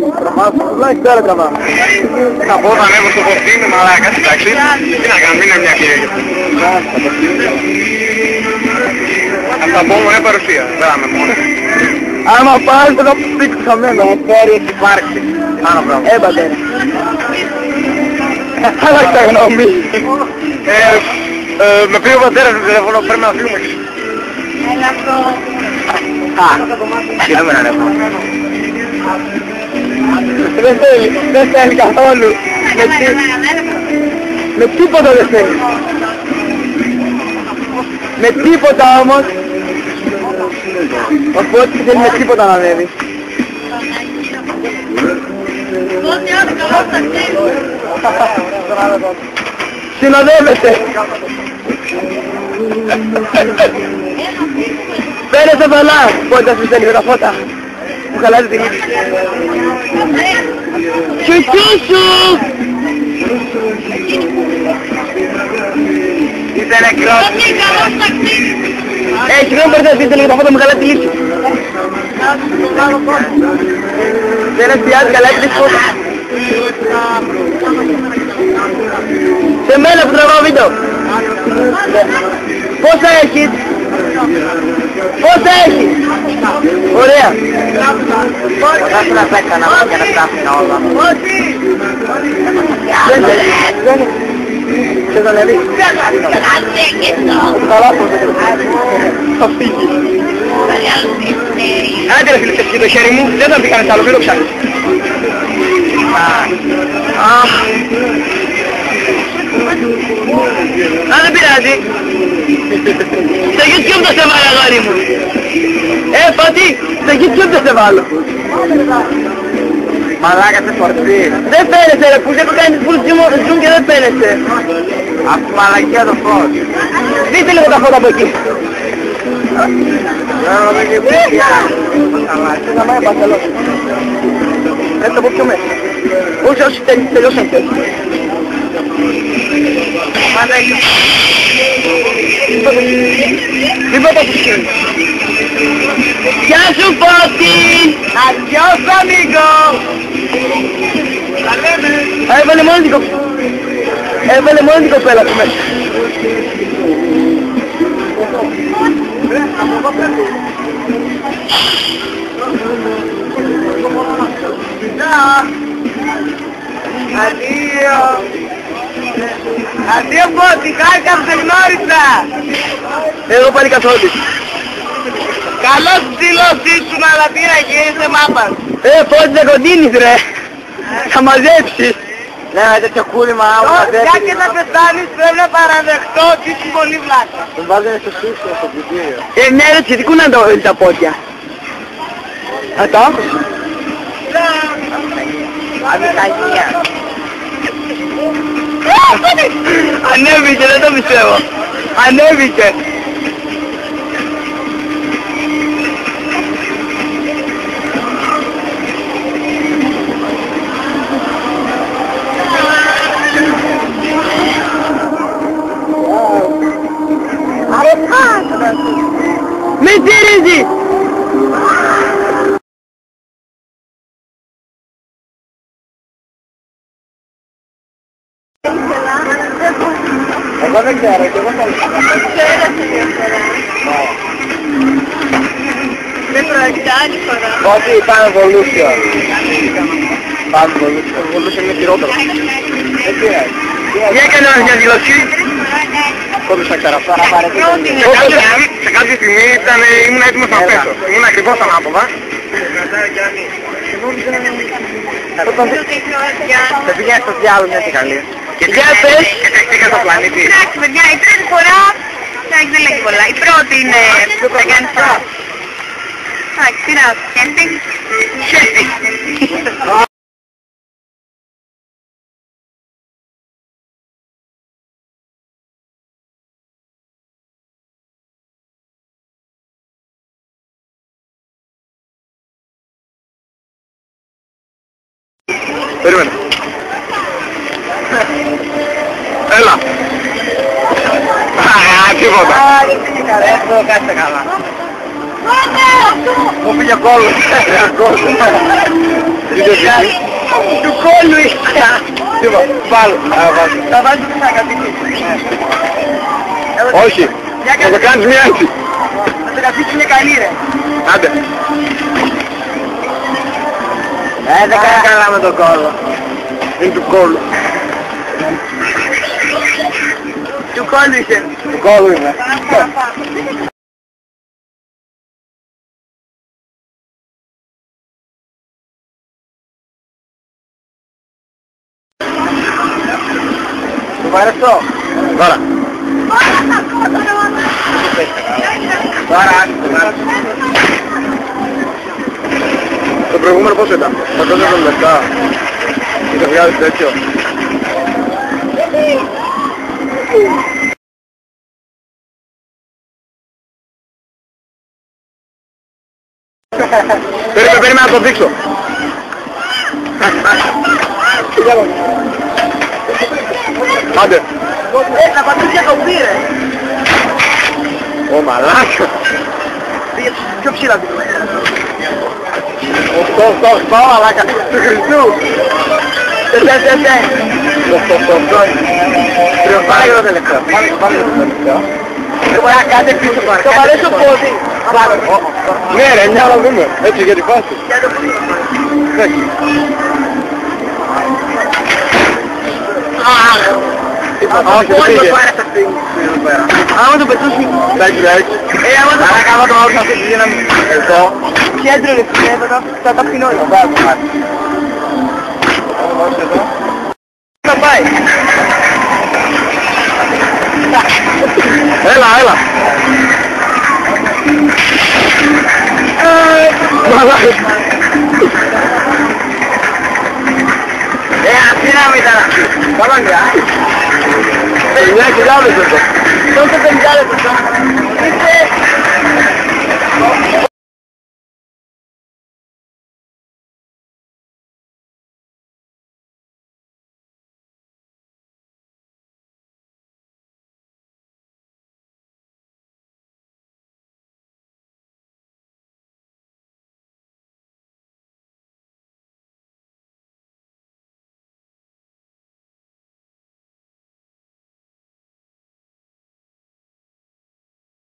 Τουλάχιστον πέρα τραβά. Θα πω να ανέβω στο χορτί, είναι μαλάκας, εντάξει. Τι να κάνω, είναι μια κυρία. Θα πω μόνο παρουσία, δεν είμαι μόνο. Άμα πάλι θα το πήξω χαμένο. Πέρι έχει υπάρξει. Πάνω πράγμα. Έμπατε. Άλλαξα γνώμη. Με πήρε ο πατέρας μου τηλέφωνο, πρέπει να φύγουμε. Έλα αυτό. Α, συγγνώμη να ανέβω. Δεν θέλει καθόλου. Με τίποτα δεν θέλει. Με τίποτα όμως. Ο Φώτης δεν με τίποτα να ανέβει. Συνοδεύεται. Φέρε το βαλά. Πότε σου στέλνει με τα φώτα. Μου χαλάζει την ίδια. Τσουτσούσου! Είσαι νεκρός. Συγγνώμη μπορείτε να στείλετε λίγο τα φώτα μου χαλάζει τη λύση. Δεν εστιάζει καλά τη φώτα. Σε μένα που τραβάω βίντεο. Πόσα έχεις? Πόσα έχεις? Ωραία. Θα σου να πέκα να πω και να στάφηνα όλα. Δεν θέλει. Σε θα ανέβει. Καλά πως θα φύγει. Άντε ρε φίλε, και το χέρι μου, δεν θα πει κανένας άλλο, μην το ψάχνεις. Α, δεν πειράζει. Στο YouTube το σε βάλω αγόρι μου. Φώτη, στο YouTube το σε βάλω. Μαλάκα σε φορτί. Δεν φαίνεσαι ρε, που σε έχω κάνει full zoom και δεν φαίνεσαι. Αυτή μαλακία το φως. Δείτε λίγο τα φώτα από εκεί. Να μάθει παντελώς. Έτσι από πιο μέσα. Όσοι τελειώσαν και. Τίποτα που σκύνει. Γεια σου Φώτη! Adiós amigo. Έβαλε μόνο την κοπέλα του μέσα. Αντίο. Αντίο Φώτη, χάρηκα που σε γνώρισα. Εγώ πάλι καθόλου. Καλός ψηλός ήσουν, αλλά τι να γίνεσαι μάπας. Φώτη δεν κοντίνεις ρε. Θα μαζέψεις. Ναι, ένα τέτοιο κούρημα άμα μαζέψεις. Για και θα πεθάνεις πρέπει να παραδεχτώ ότι είσαι πολύ βλάκα. Τον βάζανε στο σύστημα στο πλητήριο. Ναι ρε, τι κούναν τα πόδια. Α, το άκουσα. Αμυθαγία. Ανέβηκε, δεν το πιστεύω. Ανέβηκε. Μη στηρίζει! Εγώ δεν ξέρω, και εγώ θα Δεν πρόκειται άλλη φορά. Ότι πάμε Evolution. Πάμε Evolution. Evolution είναι χειρότερο. Δεν πειράζει. Τι έκανε μια δηλωσή? Κόμπησα καραφά. Σε κάποια στιγμή ήμουν έτοιμος να πέσω. Ήμουν ακριβώς ανάποδα. Σε πήγαινε στο διάλογο μια Γαλλία. Και Για πες. Και τεχνήκα στο πλανήτη. Εντάξει παιδιά, η τρίτη φορά εντάξει δεν λέγει πολλά. Η πρώτη είναι που θα κάνεις τώρα. Εντάξει, τι να σκέφτει. Περίμενε. Έλα. Τίποτα. Αυτό κάτσε καλά. Μου πήγε κόλλος. Τι το δείχνει? Του κόλλου ήρθα. Τι βάλω. Θα βάζω και θα κατηγείς. Όχι. Θα το κάνεις μία έτσι. Θα το καθίσεις μια καλή ρε. Άντε. Δεν κάνει καλά με τον κόλλο. Είναι του κόλλου. Του κόλλου είσαι. Του κόλλου είναι. Του βαρεστώ. Τώρα. Τώρα. Το προηγούμενο πόσο ήταν? 170 ή το βγάζει τέτοιο. Περίμενε να το δείξω. Άντε. Να πατήσει ακοπή ρε. Ω μαλάκα. Πιο ψηλά την Στο μαλάκα. Του Χριστού. Τριοφάει το τελευταίο. Δεν μπορεί να κάνετε πίσω τώρα. Το παρέσω πόδι. Ναι ρε, μια να δούμε. Έτσι για τη φάση. Όχι, δεν πήγε. Άμα το πετούσει. Εντάξει, εντάξει. Άμα το Παρακαλώ το όρθιο αυτή τη δύναμη. Εδώ. κέντρο ρε φίλε, θα τα πεινώ. Θα πάει. Έλα, έλα. Μαλάκα. Αδύναμη ήταν αυτή. Καλά μια. 9.000 εδώ. Τότε 50 λεπτά.